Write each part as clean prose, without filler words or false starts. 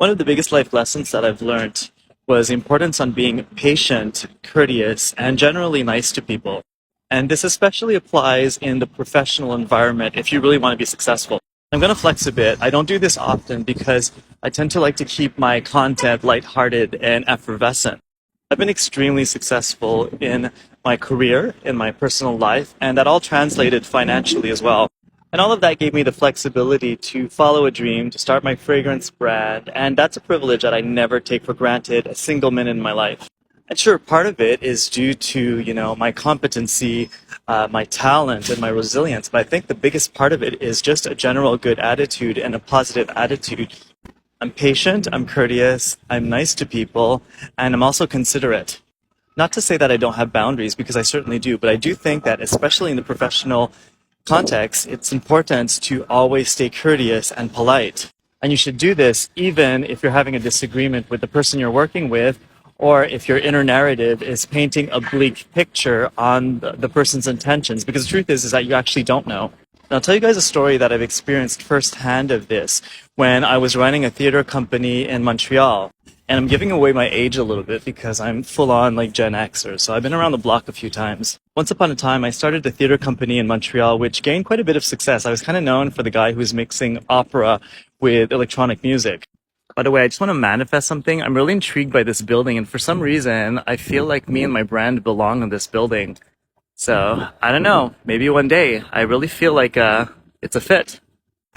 One of the biggest life lessons that I've learned was the importance on being patient, courteous, and generally nice to people. And this especially applies in the professional environment if you really want to be successful. I'm going to flex a bit. I don't do this often because I tend to like to keep my content lighthearted and effervescent. I've been extremely successful in my career, in my personal life, and that all translated financially as well. And all of that gave me the flexibility to follow a dream, to start my fragrance brand, and that's a privilege that I never take for granted a single minute in my life. And sure, part of it is due to, my competency, my talent, and my resilience, but I think the biggest part of it is just a general good attitude and a positive attitude. I'm patient, I'm courteous, I'm nice to people, and I'm also considerate. Not to say that I don't have boundaries, because I certainly do, but I do think that, especially in the professional context, it's important to always stay courteous and polite. And you should do this even if you're having a disagreement with the person you're working with, or if your inner narrative is painting a bleak picture on the person's intentions, because the truth is that you actually don't know. And I'll tell you guys a story that I've experienced firsthand of this when I was running a theater company in Montreal. And I'm giving away my age a little bit because I'm full on like Gen Xer, so I've been around the block a few times. Once upon a time, I started a theater company in Montreal, which gained quite a bit of success. I was kind of known for the guy who's mixing opera with electronic music. By the way, I just want to manifest something. I'm really intrigued by this building, and for some reason, I feel like me and my brand belong in this building. So, I don't know, maybe one day. I really feel like it's a fit.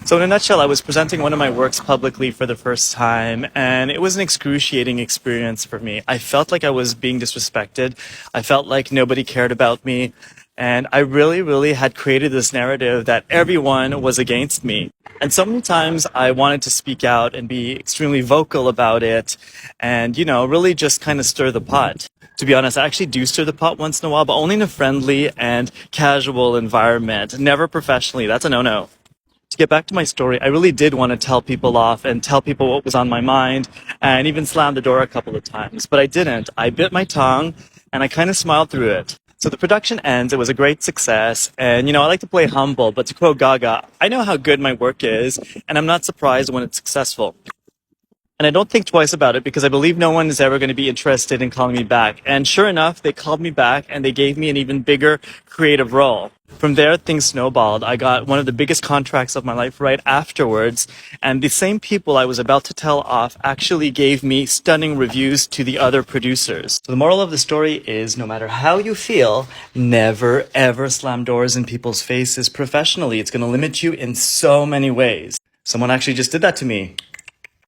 So in a nutshell, I was presenting one of my works publicly for the first time, and it was an excruciating experience for me. I felt like I was being disrespected. I felt like nobody cared about me. And I really had created this narrative that everyone was against me. And so many times I wanted to speak out and be extremely vocal about it and, really just kind of stir the pot. To be honest, I actually do stir the pot once in a while, but only in a friendly and casual environment, never professionally. That's a no-no. To get back to my story, I really did want to tell people off and tell people what was on my mind and even slam the door a couple of times, but I didn't. I bit my tongue and I kind of smiled through it. So the production ends, it was a great success, and I like to play humble, but to quote Gaga, I know how good my work is, and I'm not surprised when it's successful. And I don't think twice about it because I believe no one is ever going to be interested in calling me back. And sure enough, they called me back and they gave me an even bigger creative role. From there, things snowballed. I got one of the biggest contracts of my life right afterwards. And the same people I was about to tell off actually gave me stunning reviews to the other producers. So the moral of the story is no matter how you feel, never ever slam doors in people's faces professionally. It's going to limit you in so many ways. Someone actually just did that to me.